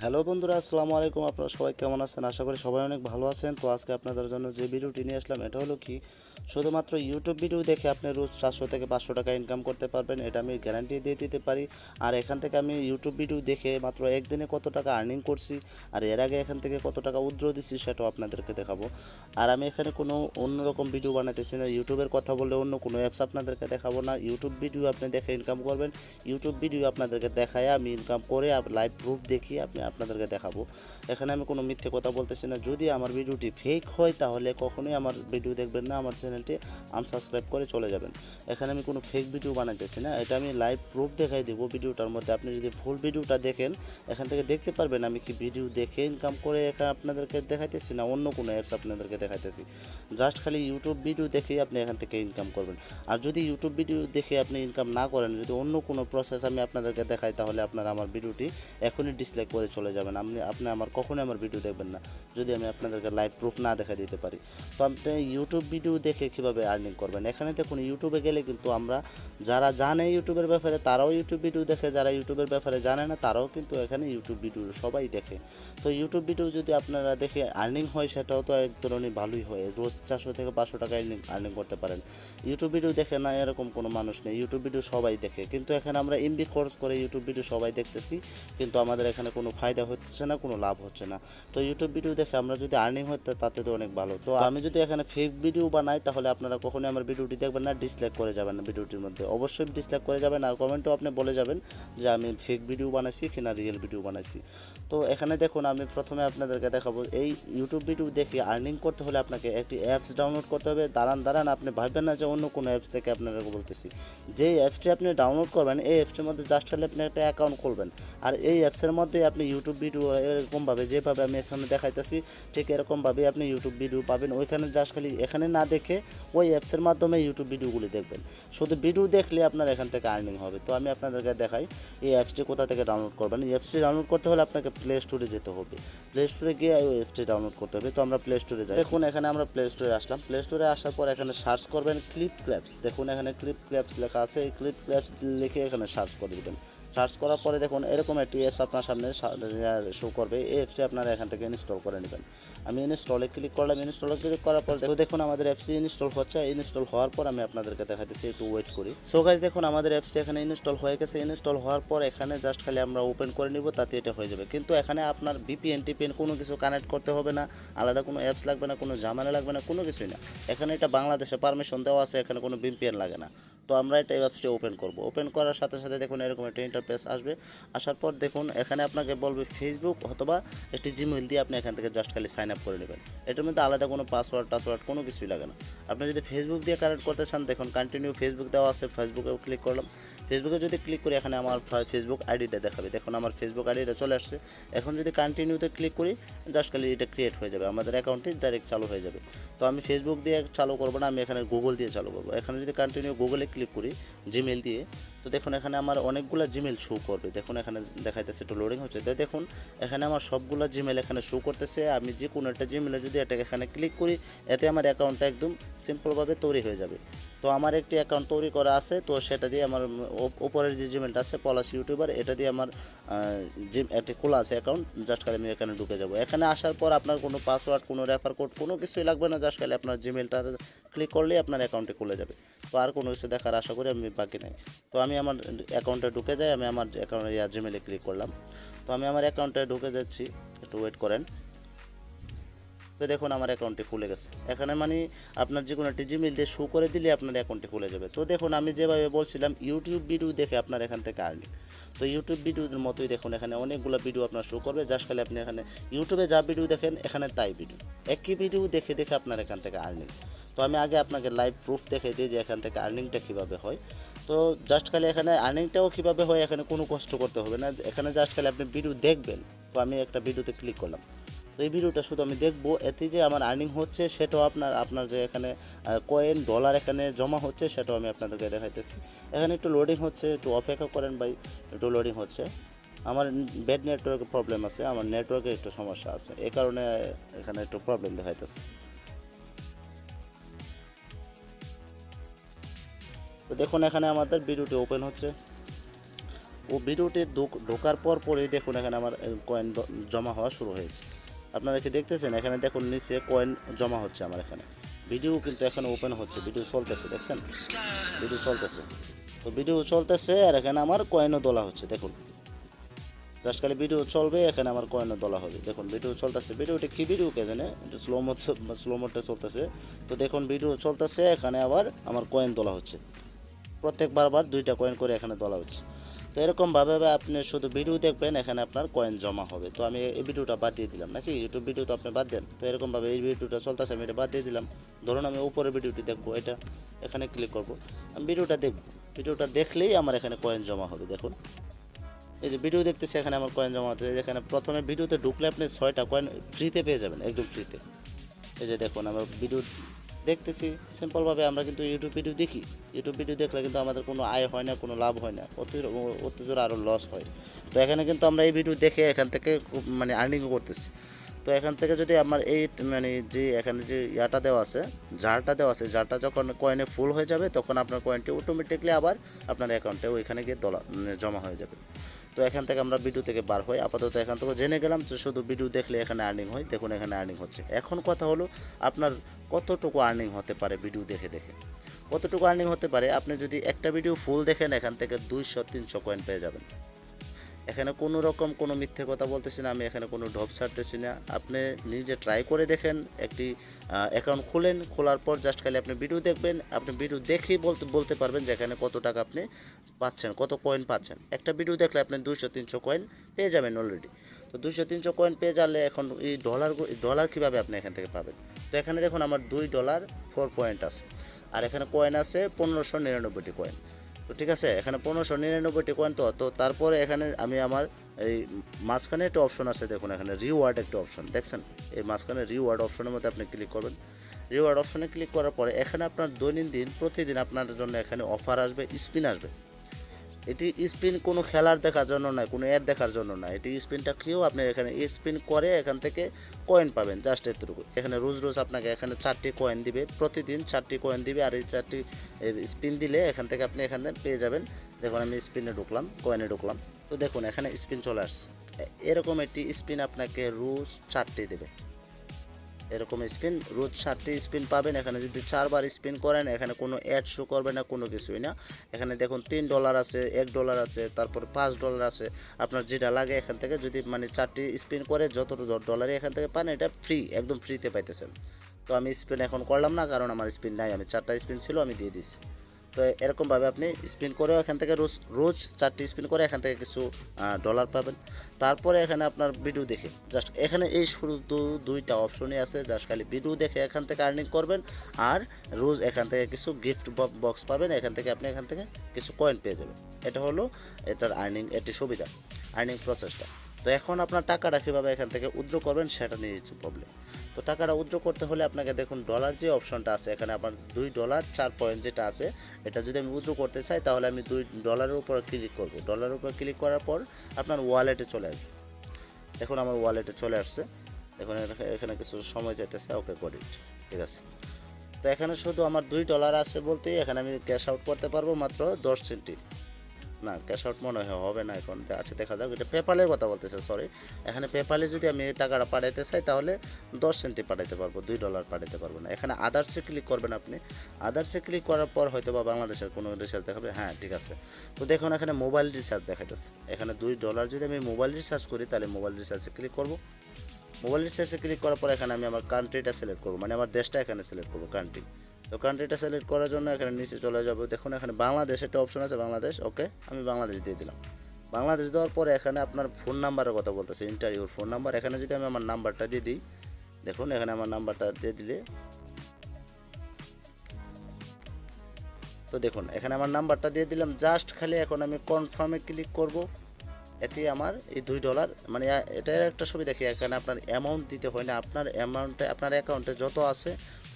Hello বন্ধুরা, আসসালামু আলাইকুম। আপনারা সবাই কেমন আছেন? আশা করি সবাই অনেক ভালো আছেন। তো আজকে আপনাদের জন্য যে ভিডিওটি নিয়ে আসলাম এটা হলো কি, শুধুমাত্র ইউটিউব ভিডিও দেখে আপনি রোজ 400 থেকে 500 টাকা ইনকাম করতে পারবেন, এটা আমি গ্যারান্টি দিয়ে দিতে পারি। আর এখান থেকে আমি ইউটিউব ভিডিও দেখে মাত্র একদিনে কত টাকা আর্নিং করছি আর এর আগে এখান থেকে কত টাকা উইথড্র দিচ্ছি সেটাও আপনাদেরকে দেখাবো। আর আমি এখানে কোনো অন্যরকম ভিডিও বানাতেছি না, ইউটিউবের কথা বললে অন্য কোনো অ্যাপস আপনাদেরকে দেখাবো না। ইউটিউব ভিডিও আপনি দেখে ইনকাম করবেন, ইউটিউব ভিডিও আপনাদেরকে দেখায় আমি ইনকাম করে লাইভ প্রুফ দেখিয়ে আপনাদেরকে দেখাবো। এখানে আমি কোনো মিথ্যে কথা বলতেছি না। যদি আমার ভিডিওটি ফেক হয় তাহলে কখনোই আমার ভিডিও দেখবেন না, আমার চ্যানেলটি আনসাবস্ক্রাইব করে চলে যাবেন। এখানে আমি কোনো ফেক ভিডিও বানাইতেছি না, এটা আমি লাইভ প্রুফ দেখাই দেবো ভিডিওটার মধ্যে। আপনি যদি ফুল ভিডিওটা দেখেন এখান থেকে দেখতে পারবেন আমি কি ভিডিও দেখে ইনকাম করে এখানে আপনাদেরকে দেখাইতেছি না অন্য কোনো অ্যাপস আপনাদেরকে দেখাইতেছি। জাস্ট খালি ইউটিউব ভিডিও দেখেই আপনি এখান থেকে ইনকাম করবেন। আর যদি ইউটিউব ভিডিও দেখে আপনি ইনকাম না করেন, যদি অন্য কোনো প্রসেস আমি আপনাদেরকে দেখাই তাহলে আপনারা আমার ভিডিওটি এখনই ডিসলাইক করে চলে যাবেন। আপনি আমার কখনোই আমার ভিডিও দেখবেন না যদি আমি আপনাদেরকে লাইভ প্রুফ না দেখা দিতে পারি। তো আপনি ইউটিউব ভিডিও দেখে কীভাবে আর্নিং করবেন, এখানে দেখুন ইউটিউবে গেলে কিন্তু আমরা যারা জানে ইউটিউবের ব্যাপারে তারাও ইউটিউব ভিডিও দেখে, যারা ইউটিউবের ব্যাপারে জানে না তারাও কিন্তু এখানে ইউটিউব ভিডিও সবাই দেখে। তো ইউটিউব ভিডিও যদি আপনারা দেখে আর্নিং হয় সেটাও তো এক ধরনের ভালোই হয়, রোজ 400 থেকে 500 টাকা আর্নিং করতে পারেন। ইউটিউব ভিডিও দেখে না এরকম কোনো মানুষ নেই, ইউটিউব ভিডিও সবাই দেখে। কিন্তু এখানে আমরা এমবি খরচ করে ইউটিউব ভিডিও সবাই দেখতেছি, কিন্তু আমাদের এখানে কোনো ফায়দা হচ্ছে না, কোনো লাভ হচ্ছে না। তো ইউটিউব ভিডিও দেখে আমরা যদি আর্নিং হয় তাতে তো অনেক ভালো। তো আমি যদি এখানে ফেক ভিডিও বানাই তাহলে আপনারা কখনোই আমার ভিডিওটি দেখবেন না, ডিসলাইক করে যাবেন না ভিডিওটির মধ্যে, অবশ্যই ডিসলাইক করে যাবেন। আর কমেন্টেও আপনি বলে যাবেন যে আমি ফেক ভিডিও বানাইছি কিনা রিয়েল ভিডিও বানাইছি। তো এখানে দেখুন আমি প্রথমে আপনাদেরকে দেখাবো, এই ইউটিউব ভিডিও দেখে আর্নিং করতে হলে আপনাকে একটি অ্যাপস ডাউনলোড করতে হবে। দাঁড়ান আপনি ভাববেন না যে অন্য কোনো অ্যাপস থেকে আপনাদেরকে বলতেছি। যে অ্যাপসটি আপনি ডাউনলোড করবেন এই অ্যাপসটির মধ্যে জাস্ট খালি আপনি একটা অ্যাকাউন্ট খুলবেন, আর এই অ্যাপসের মধ্যে আপনি ইউটিউব ভিডিও এরকমভাবে যেভাবে আমি এখানে দেখাইতেছি ঠিক এরকমভাবে আপনি ইউটিউব ভিডিও পাবেন। ওইখানে জাস্ট খালি এখানে না দেখে ওই অ্যাপসের মাধ্যমে ইউটিউব ভিডিওগুলি দেখবেন। শুধু ভিডিও দেখলে আপনার এখান থেকে আর্নিং হবে। তো আমি আপনাদেরকে দেখাই এই অ্যাপসটি কোথা থেকে ডাউনলোড করবেন। এই অ্যাপসটি ডাউনলোড করতে হলে আপনাকে প্লে স্টোরে যেতে হবে, প্লে স্টোরে গিয়ে ওই অ্যাপসটি ডাউনলোড করতে হবে। তো আমরা প্লে স্টোরে যাই। দেখুন এখানে আমরা প্লে স্টোরে আসলাম, প্লে স্টোরে আসার পর এখানে সার্চ করবেন ক্লিপ ক্ল্যাপস। দেখুন এখানে ক্লিপ ক্ল্যাপস লেখা আছে, এই ক্লিপ ক্ল্যাপস লিখে এখানে সার্চ করে দেবেন। সার্চ করার পরে দেখুন এরকম একটি অ্যাপস আপনার সামনে শো করবে, এই অ্যাপসটি আপনারা এখান থেকে ইনস্টল করে নেবেন। আমি ইনস্টলে ক্লিক করলাম, ইনস্টলে ক্লিক করার পর দেখুন আমাদের অ্যাপসটি ইনস্টল হচ্ছে। ইনস্টল হওয়ার পর আমি আপনাদেরকে দেখাতেছি, একটু ওয়েট করি। সো গাইস দেখুন আমাদের অ্যাপসটি এখানে ইনস্টল হয়ে গেছে। ইনস্টল হওয়ার পর এখানে জাস্ট খালি আমরা ওপেন করে নিব, তাতে এটা হয়ে যাবে। কিন্তু এখানে আপনার ভিপিএন টিপিএন কোনো কিছু কানেক্ট করতে হবে না, আলাদা কোনো অ্যাপস লাগবে না, কোনো ঝামেলা লাগবে না, কোনো কিছুই না। এখানে এটা বাংলাদেশে পারমিশন দেওয়া আছে, এখানে কোনো ভিপিএন লাগে না। তো আমরা এটা অ্যাপসটি ওপেন করব। ওপেন করার সাথে সাথে দেখুন এরকম একটা ইন্টারফেস আসবে। আসার পর দেখুন এখানে আপনাকে বলবে ফেসবুক অথবা একটি জিমেইল দিয়ে আপনি এখান থেকে জাস্ট খালি সাইন আপ করে নেবেন। এটার মধ্যে আলাদা কোনো পাসওয়ার্ড কোনো কিছুই লাগে না। আপনি যদি ফেসবুক দিয়ে কানেক্ট করতে চান দেখুন কন্টিনিউ ফেসবুক দেওয়া আছে, ফেসবুকেও ক্লিক করলাম। ফেসবুকে যদি ক্লিক করি এখানে আমার ফেসবুক আইডিটা দেখাবে। দেখুন আমার ফেসবুক আইডিটা চলে আসছে। এখন যদি কন্টিনিউতে ক্লিক করি জাস্ট খালি এটা ক্রিয়েট হয়ে যাবে, আমাদের অ্যাকাউন্টটি ডাইরেক্ট চালু হয়ে যাবে। তো আমি ফেসবুক দিয়ে চালু করবো না, আমি এখানে গুগল দিয়ে চালু করবো। এখানে যদি কন্টিনিউ গুগলে ক্লিক করি জিমেইল দিয়ে, তো দেখুন এখানে আমার অনেকগুলো জিমেইল শো করবে। দেখুন এখানে দেখাইতেছে একটু লোডিং হচ্ছে। তো দেখুন এখানে আমার সবগুলো জিমেইল এখানে শো করতেছে। আমি যে কোনো একটা জিমেইলে যদি এটাকে এখানে ক্লিক করি এতে আমার অ্যাকাউন্টটা একদম সিম্পলভাবে তৈরি হয়ে যাবে। তো আমার একটি অ্যাকাউন্ট তৈরি করা আছে, তো সেটা দিয়ে আমার উপরের যে জিমেলটা আছে পলাশ ইউটিউবার, এটা দিয়ে আমার একটি খোলা আছে অ্যাকাউন্ট। জাস্ট খালি আমি এখানে ঢুকে যাব। এখানে আসার পর আপনার কোনো পাসওয়ার্ড কোনো রেফার কোড কোনো কিছুই লাগবে না, জাস্ট খালি আপনার জিমেলটা ক্লিক করলেই আপনার অ্যাকাউন্টে খুলে যাবে। তো আর কোনো কিছু দেখার আশা করি আমি বাকি নাই। তো আমি আমার অ্যাকাউন্টে ঢুকে যাই, আমি আমার অ্যাকাউন্টে জিমেলে ক্লিক করলাম। তো আমি আমার অ্যাকাউন্টে ঢুকে যাচ্ছি, একটু ওয়েট করেন। তো দেখুন আমার অ্যাকাউন্টটি খুলে গেছে। এখানে মানে আপনার যে কোনো একটি জিমেইল দিয়ে শো করে দিলে আপনার অ্যাকাউন্টটি খুলে যাবে। তো দেখুন আমি যেভাবে বলছিলাম ইউটিউব ভিডিও দেখে আপনার এখান থেকে আর্নিং। তো ইউটিউব ভিডিওর মতোই দেখুন এখানে অনেকগুলো ভিডিও আপনার শো করবে, জাস্ট খালি আপনি এখানে ইউটিউবে যা ভিডিও দেখেন এখানে তাই ভিডিও, একই ভিডিও দেখে দেখে আপনার এখান থেকে আর্নিং। তো আমি আগে আপনাকে লাইভ প্রুফ দেখে দিই যে এখান থেকে আর্নিংটা কীভাবে হয়। তো জাস্ট খালি এখানে আর্নিংটাও কীভাবে হয়, এখানে কোনো কষ্ট করতে হবে না, এখানে জাস্ট খালি আপনি ভিডিও দেখবেন। তো আমি একটা ভিডিওতে ক্লিক করলাম, তো এই ভিডিওটা শুধু আমি দেখবো, এতে যে আমার আর্নিং হচ্ছে সেটাও আপনার যে এখানে কয়েন ডলার এখানে জমা হচ্ছে সেটাও আমি আপনাদেরকে দেখাইতেছি। এখানে একটু লোডিং হচ্ছে, একটু অপেক্ষা করেন ভাই, একটু লোডিং হচ্ছে। আমার ব্যাড নেটওয়ার্কের প্রবলেম আছে, আমার নেটওয়ার্কে একটু সমস্যা আছে, এই কারণে এখানে একটু প্রবলেম দেখাইতেছে। তো দেখুন এখানে আমাদের ভিডিওটি ওপেন হচ্ছে। ও ভিডিওটি ঢোকার পরই দেখুন এখানে আমার কয়েন জমা হওয়া শুরু হয়েছে। আপনারা কি দেখতেছেন? এখানে দেখুন নিচে কয়েন জমা হচ্ছে আমার এখানে। ভিডিও কিন্তু এখন ওপেন হচ্ছে, ভিডিও চলতেছে, দেখছেন? ভিডিও চলতেছে। তো ভিডিও চলতেছে আর এখানে আমার কয়েনও তোলা হচ্ছে, দেখুন। জাস্ট খালি ভিডিও চলবে, এখানে আমার কয়েনও তোলা হবে। দেখুন ভিডিও চলতেছে। ভিডিওটা কি ভিডিও কে জানে, একটু স্লো মোডটা চলতেছে। তো দেখুন ভিডিও চলতেছে, এখানে আবার আমার কয়েন তোলা হচ্ছে। প্রত্যেকবার 2টা কয়েন করে এখানে তোলা হচ্ছে। তো এরকমভাবে আপনি শুধু ভিডিও দেখবেন, এখানে আপনার কয়েন জমা হবে। তো আমি এই ভিডিওটা বাদ দিয়ে দিলাম, নাকি ইউটিউব ভিডিও তো আপনি বাদ দেন। তো এরকমভাবে এই ভিডিওটা চলতেছে, আমি এটা বাদ দিয়ে দিলাম। ধরুন আমি উপরের ভিডিওটি দেখবো, এটা এখানে ক্লিক করব, আমি ভিডিওটা দেখব। ভিডিওটা দেখলেই আমার এখানে কয়েন জমা হবে। দেখুন এই যে ভিডিও দেখতেছি, এখানে আমার কয়েন জমা হচ্ছে। এখানে প্রথমে ভিডিওতে ঢুকলে আপনি 6টা কয়েন ফ্রিতে পেয়ে যাবেন, একদম ফ্রিতে। এই যে দেখুন আমার ভিডিও দেখতেছি। সিম্পলভাবে আমরা কিন্তু ইউটিউব ভিডিও দেখি, ইউটিউব ভিডিও দেখলে কিন্তু আমাদের কোনো আয় হয় না, কোনো লাভ হয় না, অতিজোর আরও লস হয়। তো এখানে কিন্তু আমরা এই ভিডিও দেখে এখান থেকে মানে আর্নিংও করতেছি। তো এখান থেকে যদি আমার এই মানে যে এখানে যে ইয়াটা দেওয়া আছে, জারটা দেওয়া আছে, জারটা যখন কয়েনে ফুল হয়ে যাবে তখন আপনার কয়েনটি অটোমেটিকলি আবার আপনার অ্যাকাউন্টে ওইখানে গিয়ে জমা হয়ে যাবে। তো এখান থেকে আমরা ভিডিও থেকে বার হই। আপাতত এখান থেকে জেনে গেলাম যে শুধু ভিডিও দেখলে এখানে আর্নিং হয়। দেখুন এখানে আর্নিং হচ্ছে। এখন কথা হলো আপনার কতটুকু আর্নিং হতে পারে ভিডিও দেখে দেখে। কতটুকু আর্নিং হতে পারে, আপনি যদি একটা ভিডিও ফুল দেখেন এখান থেকে 200-300 কয়েন পেয়ে যাবেন। এখানে কোনো রকম কোনো মিথ্যে কথা বলতেছি না, আমি এখানে কোনো ঢপ ছাড়তেছি না। আপনি নিজে ট্রাই করে দেখেন, একটি অ্যাকাউন্ট খুলেন, খোলার পর জাস্ট খালি আপনি ভিডিও দেখবেন। আপনি ভিডিও দেখেই বলতে পারবেন যে এখানে কত টাকা আপনি পাচ্ছেন, কত কয়েন পাচ্ছেন। একটা ভিডিও দেখলে আপনি 200-300 কয়েন পেয়ে যাবেন অলরেডি। তো 200-300 কয়েন পেয়ে গেলে এখন এই ডলার কীভাবে আপনি এখান থেকে পাবেন। তো এখানে দেখুন আমার $2.4 আছে, আর এখানে কয়েন আছে 1599টি কয়েন। তো ঠিক আছে, এখানে 1599টি কয়েন। তো তারপরে এখানে আমি আমার এই মাঝখানে একটা অপশন আছে, দেখুন এখানে রিওয়ার্ড একটা অপশন দেখছেন। এই মাঝখানে রিওয়ার্ড অপশনের মধ্যে আপনি ক্লিক করবেন। রিওয়ার্ড অপশনে ক্লিক করার পরে এখানে আপনার প্রতিদিন আপনার জন্য এখানে অফার আসবে, স্পিন আসবে। এটি স্পিন কোনো খেলার দেখার জন্য নয়, কোনো অ্যাড দেখার জন্য নয়। এটি স্পিনটা কেউ আপনি এখানে স্পিন করে এখান থেকে কয়েন পাবেন, জাস্ট এতটুকু। এখানে রোজ আপনাকে এখানে 4টি কয়েন দিবে, প্রতিদিন 4টি কয়েন দিবে। আর এই 4টি স্পিন দিলে এখান থেকে আপনি এখানে পেয়ে যাবেন। দেখুন আমি স্পিনে ঢুকলাম, কয়েনে ঢুকলাম। তো দেখুন এখানে স্পিন চলে আসছে। এরকম একটি স্পিন আপনাকে রোজ 4টি দেবে। এরকম স্পিন রোজ 7টি স্পিন পাবেন। এখানে যদি 4বার স্পিন করেন এখানে কোনো অ্যাড শো করবে না, কোনো কিছুই না। এখানে দেখুন $3 আছে, $1 আছে, তারপর $5 আছে। আপনার যেটা লাগে এখান থেকে যদি মানে 4টি স্পিন করে যত ডলারই এখান থেকে পান, এটা ফ্রি, একদম ফ্রিতে পাইতেছেন। তো আমি স্পিন এখন করলাম না, কারণ আমার স্পিন নাই, আমি 4টা স্পিন ছিল আমি দিয়ে দিছি। তো এরকমভাবে আপনি স্পিন করেও এখান থেকে রোজ 4টি স্পিন করে এখান থেকে কিছু ডলার পাবেন। তারপরে এখানে আপনার ভিডিও দেখে জাস্ট এখানে এই শুধু 2টা অপশনই আছে, জাস্ট খালি ভিডিও দেখে এখান থেকে আর্নিং করবেন। আর রোজ এখান থেকে কিছু গিফট বক্স পাবেন, এখান থেকে আপনি এখান থেকে কিছু কয়েন পেয়ে যাবেন। এটা হলো এটার এটি সুবিধা, আর্নিং প্রসেসটা। তো এখন আপনার টাকাটা কীভাবে এখান থেকে উইথড্র করবেন সেটা নিয়ে কিছু প্রবলেম। তো টাকাটা উইথড্র করতে হলে আপনাকে দেখুন ডলার যে অপশনটা আছে, এখানে আপনার $2.4 যেটা আছে, এটা যদি আমি উইথড্র করতে চাই তাহলে আমি $2 উপর ক্লিক করব। ডলারের উপর ক্লিক করার পর আপনার ওয়ালেটে চলে আসবে। দেখুন আমার ওয়ালেটে চলে আসছে। দেখুন এখানে কিছু সময় যেতেছে, ওকে গট ইট, ঠিক আছে। তো এখানে শুধু আমার $2 আছে বলতেই এখানে আমি ক্যাশ আউট করতে পারবো মাত্র 10 সেন্টি। না, ক্যাশ আউট মনে হয় হবে না এখন, আচ্ছা দেখা যাক। এটা পেপ্যালের কথা বলতেছে, সরি। এখানে পেপ্যালে যদি আমি টাকাটা পাঠাইতে চাই তাহলে 10 সেন্টি পাঠাইতে পারবো, $2 পাঠাইতে পারবো না। এখানে আদার্সে ক্লিক করবেন আপনি। আদার্সে ক্লিক করার পর হয়তো বা বাংলাদেশের কোনো রিচার্জ দেখাবে, হ্যাঁ ঠিক আছে। তো দেখুন এখানে মোবাইল রিচার্জ দেখাইতেছে। এখানে $2 যদি আমি মোবাইল রিচার্জ করি তাহলে মোবাইল রিচার্জে ক্লিক করব। মোবাইল রিচার্জে ক্লিক করার পর এখানে আমি আমার কান্ট্রিটা সিলেক্ট করবো, মানে আমার দেশটা এখানে সিলেক্ট করবো, কান্ট্রি। তো কান্ট্রিটা সিলেক্ট করার জন্য এখানে নিচে চলে যাব। দেখুন এখানে বাংলাদেশ একটা অপশন আছে, বাংলাদেশ, ওকে আমি বাংলাদেশ দিয়ে দিলাম। বাংলাদেশ দেওয়ার পরে এখানে আপনার ফোন নাম্বারের কথা বলতেছে, ইন্টার ইউর ফোন নাম্বার। এখানে যদি আমি আমার নাম্বারটা দিয়ে দিই, দেখুন এখানে আমার নাম্বারটা দিয়ে দিলে, তো দেখুন এখানে আমার নাম্বারটা দিয়ে দিলাম। জাস্ট খালি এখন আমি কনফার্মে ক্লিক করব। এতে আমার এই $2 মানে এটার একটা সুবিধা কি, এখানে আপনার অ্যামাউন্ট দিতে হয় না। আপনার অ্যামাউন্টে আপনার অ্যাকাউন্টে যত আছে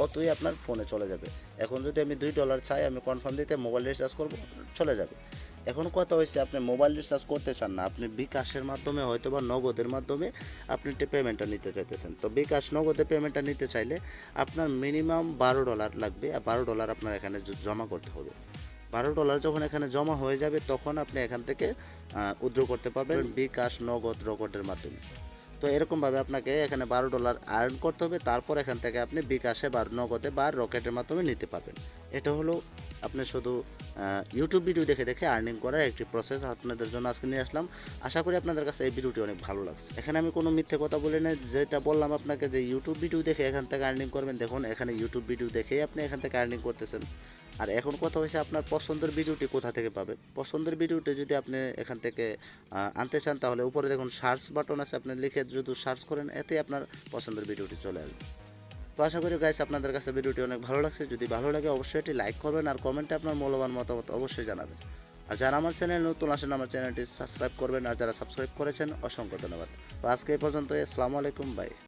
অতই আপনার ফোনে চলে যাবে। এখন যদি আমি $2 চাই, আমি কনফার্ম দিতে মোবাইল রিচার্জ করব, চলে যাবে। এখন কথা হয়েছে আপনি মোবাইল রিচার্জ করতে চান না, আপনি বিকাশের মাধ্যমে হয়তো বা নগদের মাধ্যমে আপনি পেমেন্টটা নিতে চাইতেছেন। তো বিকাশ নগদে পেমেন্টটা নিতে চাইলে আপনার মিনিমাম $12 লাগবে, আর $12 আপনার এখানে জমা করতে হবে। $12 যখন এখানে জমা হয়ে যাবে তখন আপনি এখান থেকে উইথড্র করতে পারবেন বিকাশ, নগদ, রকেটের মাধ্যমে। তো এরকমভাবে আপনাকে এখানে $12 আর্ন করতে হবে, তারপর এখান থেকে আপনি বিকাশে বা নগদে বা রকেটের মাধ্যমে নিতে পারবেন। এটা হলো আপনি শুধু ইউটিউব ভিডিও দেখে দেখে আর্নিং করার একটি প্রসেস আপনাদের জন্য আজকে নিয়ে আসলাম। আশা করি আপনাদের কাছে এই ভিডিওটি অনেক ভালো লাগছে। এখানে আমি কোনো মিথ্যে কথা বলি না, যেটা বললাম আপনাকে যে ইউটিউব ভিডিও দেখে এখান থেকে আর্নিং করবেন, দেখুন এখানে ইউটিউব ভিডিও দেখেই আপনি এখান থেকে আর্নিং করতেছেন। আর এখন কথা হচ্ছে আপনার পছন্দের ভিডিওটি কোথা থেকে পাবে। পছন্দের ভিডিওটি যদি আপনি এখান থেকে আনতে চান তাহলে উপরে দেখুন সার্চ বাটন আছে, আপনি লিখে যদি সার্চ করেন এতে আপনার পছন্দের ভিডিওটি চলে আসবে। তো আশা করি গাইস আপনাদের কাছে ভিডিওটি অনেক ভালো লাগছে। যদি ভালো লাগে অবশ্যই এটি লাইক করবেন আর কমেন্টে আপনার মূল্যবান মতামত অবশ্যই জানাবেন। আর যারা আমার চ্যানেল নতুন আসেন আমার চ্যানেলটি সাবস্ক্রাইব করবেন, আর যারা সাবস্ক্রাইব করেছেন অসংখ্য ধন্যবাদ। তো আজকে এই পর্যন্ত, আসসালামু আলাইকুম, বাই।